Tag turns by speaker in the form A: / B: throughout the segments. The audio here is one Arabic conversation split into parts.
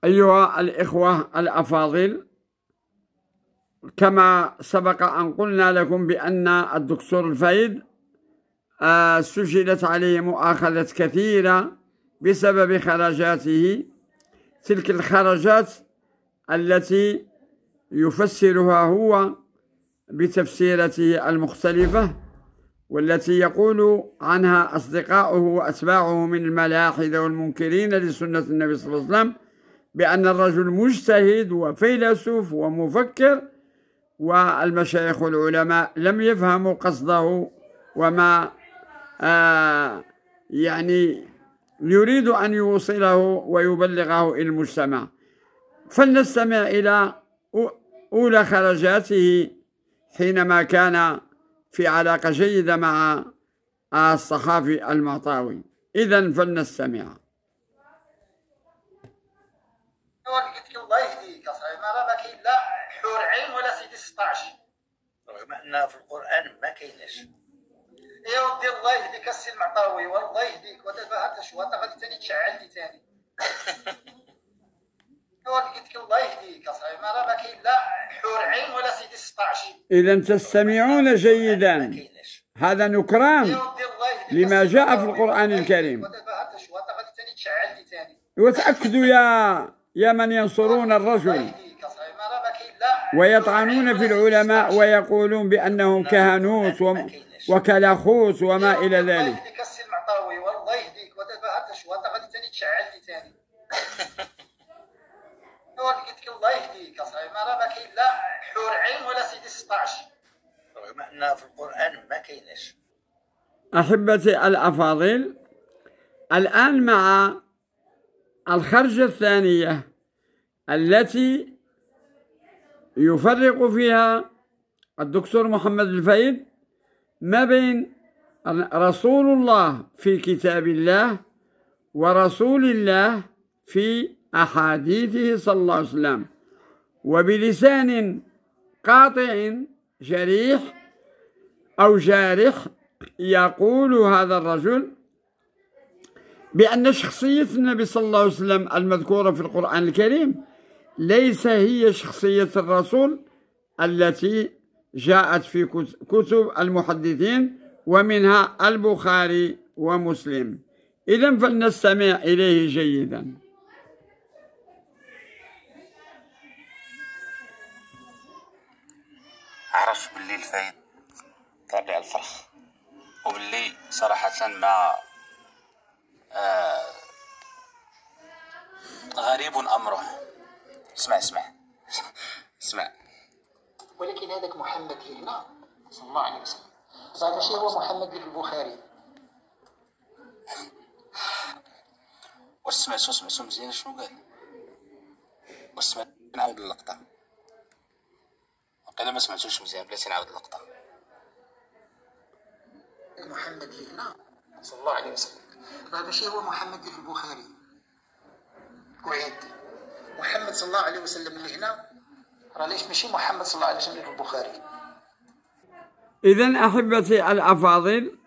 A: أيها الإخوة الأفاضل، كما سبق أن قلنا لكم بأن الدكتور الفايد سجلت عليه مؤاخذات كثيرة بسبب خرجاته، تلك الخرجات التي يفسرها هو بتفسيرته المختلفة، والتي يقول عنها أصدقاؤه وأتباعه من الملاحدة والمنكرين لسنة النبي صلى الله عليه وسلم بأن الرجل مجتهد وفيلسوف ومفكر، والمشايخ والعلماء لم يفهموا قصده وما يعني يريد أن يوصله ويبلغه إلى المجتمع. فلنستمع إلى أولى خرجاته حينما كان في علاقة جيدة مع الصحافي المعطاوي. إذن فلنستمع.
B: الله يهديك اصاحبي، ما راه ما كاين لا حور عين ولا سيدي 16 رغم ان في القران ما كايناش. يا ودي الله يهديك السي المعطاوي، والله يهديك. ودابا هذا شو هذا غادي ثاني تشعل لي ثاني. قلت لك الله يهديك اصاحبي، ما راه ما كاين لا حور عين ولا سيدي 16.
A: اذا تستمعون جيدا، هذا نكران لما جاء في القرآن الكريم.
B: ودابا هذا شو هذا غادي ثاني تشعل لي ثاني.
A: وتأكدوا يا من ينصرون الرجل ويطعنون في العلماء ويقولون بأنهم كهنوت وكلاخوت وما إلى ذلك.
B: والله يهديك. ودابا هذا شو هذا غادي ثاني تشعل لي ثاني. قلت لك الله يهديك اصاحبي، ما راه ما كاين لا حور عين ولا سيدي 16 رغم ان في القرآن ما كايناش.
A: أحبتي الأفاضل، الآن مع الخرجة الثانية التي يفرق فيها الدكتور محمد الفايد ما بين رسول الله في كتاب الله ورسول الله في أحاديثه صلى الله عليه وسلم، وبلسان قاطع جريح أو جارح يقول هذا الرجل بأن شخصية النبي صلى الله عليه وسلم المذكورة في القرآن الكريم ليس هي شخصية الرسول التي جاءت في كتب المحدثين ومنها البخاري ومسلم. إذن فلنستمع إليه جيدا.
C: عرفت باللي الفايد تابع الفرخ، وباللي صراحة ما غريب أمره. اسمع
B: ولكن هذاك محمد اللي هنا صلى الله عليه وسلم صار ماشي هو محمد اللي في البخاري.
C: واش سمعتو مزيان شنو قال؟ واش سمعت؟ نعاود اللقطة. وقيلا ما سمعتوش مزيان، بلاتي نعاود اللقطة.
B: محمد اللي هنا صلى الله عليه وسلم راه ماشي هو محمد اللي في البخاري. وعيد محمد صلى الله عليه وسلم اللي هنا راه ليش ماشي محمد صلى الله عليه وسلم اللي في البخاري.
A: إذن أحبتي الأفاضل،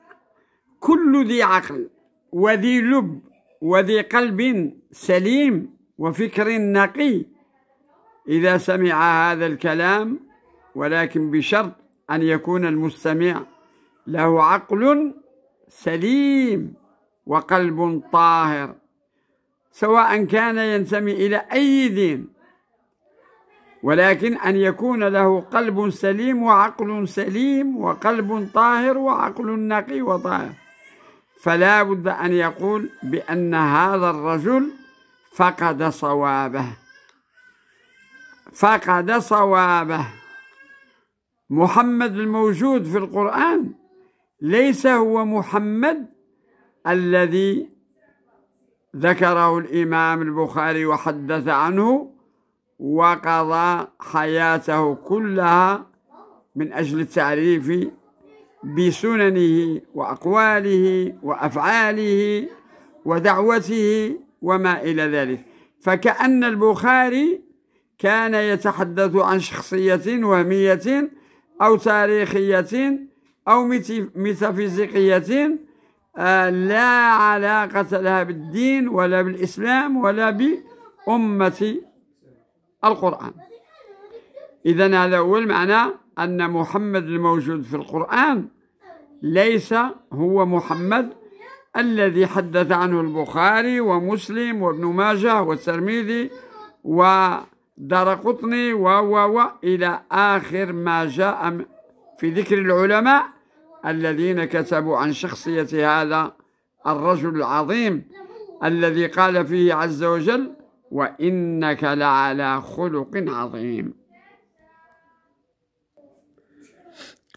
A: كل ذي عقل وذي لب وذي قلب سليم وفكر نقي إذا سمع هذا الكلام، ولكن بشرط أن يكون المستمع له عقل سليم وقلب طاهر، سواء كان ينتمي إلى أي دين، ولكن أن يكون له قلب سليم وعقل سليم وقلب طاهر وعقل نقي وطاهر. فلا بد أن يقول بأن هذا الرجل فقد صوابه. محمد الموجود في القرآن ليس هو محمد الذي ذكره الإمام البخاري وحدث عنه وقضى حياته كلها من أجل التعريف بسننه وأقواله وأفعاله ودعوته وما إلى ذلك. فكأن البخاري كان يتحدث عن شخصية وهمية أو تاريخية أو ميتافيزيقية لا علاقة لها بالدين ولا بالإسلام ولا أمة القرآن. إذن هذا هو المعنى، أن محمد الموجود في القرآن ليس هو محمد الذي حدث عنه البخاري ومسلم وابن ماجه والترمذي ودارقطني إلى آخر ما جاء في ذكر العلماء الذين كتبوا عن شخصية هذا الرجل العظيم الذي قال فيه عز وجل: وإنك لعلى خلق عظيم.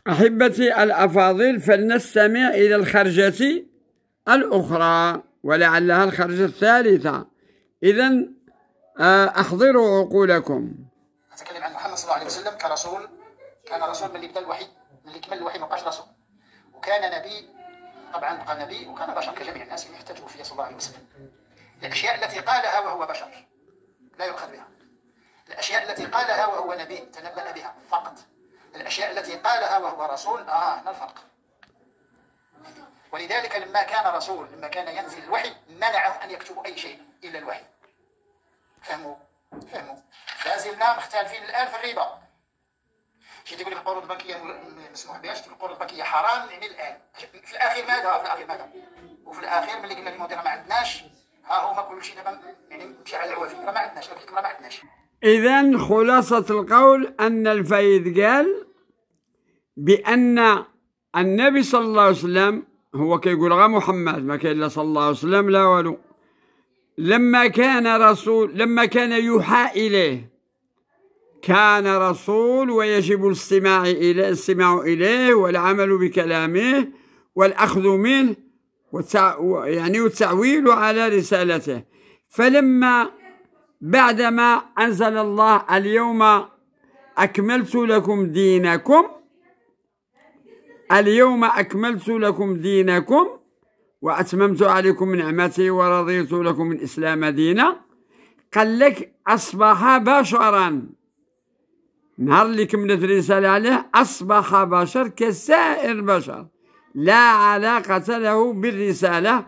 A: أحبتي الأفاضل، فلنستمع إلى الخرجة الأخرى ولعلها الخرجة الثالثة. إذن أحضروا عقولكم.
D: أتكلم عن محمد صلى الله عليه وسلم كرسول. كان رسول من اللي بدأ الوحي، من اللي كمل الوحي ما بقاش رسول، وكان نبي. طبعا بقى نبي وكان بشر كجميع الناس اللي يحتاجوا فيه صلى الله عليه وسلم. الأشياء التي قالها وهو بشر لا يؤخذ بها. الأشياء التي قالها وهو نبي تنبأ بها فقط. الأشياء التي قالها وهو رسول هنا الفرق. ولذلك لما كان رسول، لما كان ينزل الوحي، منعه أن يكتبوا أي شيء إلا الوحي. فهموا؟ لازلنا مختلفين الآن في الربا. شي تقول لك القروض البنكية مسموح بهاش، القروض البنكية حرام يعني الآن. في الأخير ماذا؟ وفي الأخير ملي قلنا للمدير ما عندناش، ها هما كل شيء دابا يعني مشي على العوافي، ما عندناش.
A: إذن خلاصة القول أن الفايد قال بأن النبي صلى الله عليه وسلم هو كيقول غا محمد، ما كاين لا صلى الله عليه وسلم لا والو. لما كان يوحى إليه كان رسول، ويجب الاستماع إليه والعمل بكلامه والأخذ منه والتعويل على رسالته. فلما بعدما أنزل الله: اليوم أكملت لكم دينكم وأتممت عليكم نعمتي ورضيت لكم الإسلام دينا، قال لك أصبح بشرا. نهار اللي كملت الرسالة عليه أصبح بشر كسائر البشر، لا علاقة له بالرسالة،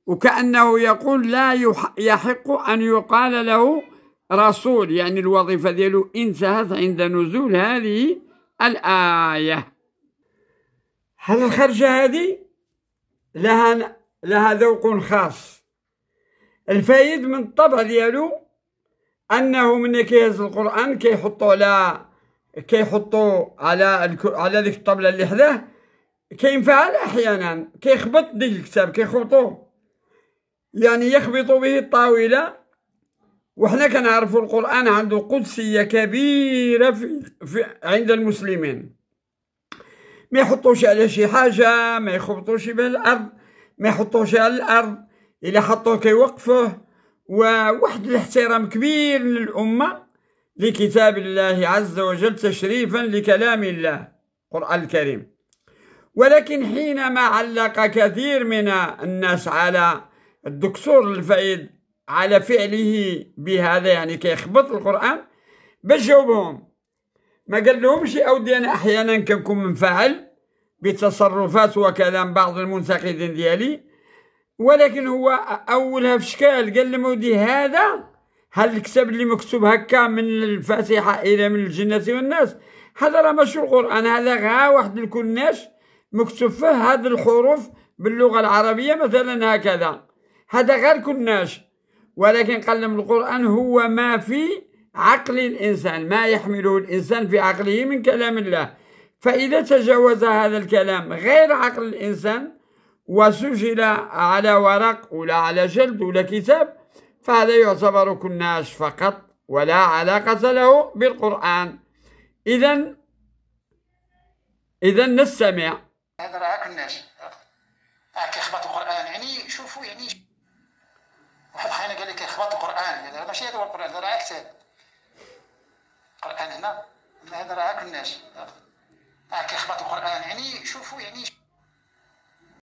A: وكأنه يقول لا يحق أن يقال له رسول، يعني الوظيفة ديالو انتهت عند نزول هذه الآية. هل الخرجة هذه لها ذوق خاص. الفايد من الطبع ديالو أنه من كيهز القرآن كيحطوا على ديك الطبلة اللي حداه، كينفعل أحيانا كيخبط ديك الكتاب كيخبطوه، يعني يخبطوا به الطاولة. وحنا كنعرفوا القرآن عنده قدسية كبيرة عند المسلمين، ما يحطوش على شي حاجة، ما يخبطوش به الأرض، ما يحطوش على الأرض، إلا حطوه كيوقفوه. وواحد الاحترام كبير للأمة لكتاب الله عز وجل تشريفا لكلام الله القرآن الكريم. ولكن حينما علق كثير من الناس على الدكتور الفايد على فعله بهذا، يعني كيخبط القرآن، باش جاوبهم ما قال لهمش أودي أنا أحيانا كنكون منفعل بتصرفات وكلام بعض المنتقدين ديالي، ولكن هو أولها في شكال قال لهم ودي هذا الكتاب اللي مكتوب هكا من الفاتحة إلى من الجنة والناس، هذا راه ماشي القرآن، هذا غا واحد الكناش مكتوب فيه هذه الحروف باللغة العربية مثلا هكذا، هذا غير كناش. ولكن قال لهم القرآن هو ما في عقل الإنسان، ما يحمله الإنسان في عقله من كلام الله. فإذا تجاوز هذا الكلام غير عقل الإنسان وسجل على ورق ولا على جلد ولا كتاب، فهذا يعتبر كناش فقط ولا علاقة له بالقرآن. إذا نستمع.
D: هذا راه كناش كيخبط القرآن، يعني شوفوا يعني واحد خاينا قال لك كيخبط القرآن، هذا ماشي هذا هو القرآن، هذا راه كتاب. القرآن هنا هذا راه كناش كيخبط القرآن، يعني شوفوا يعني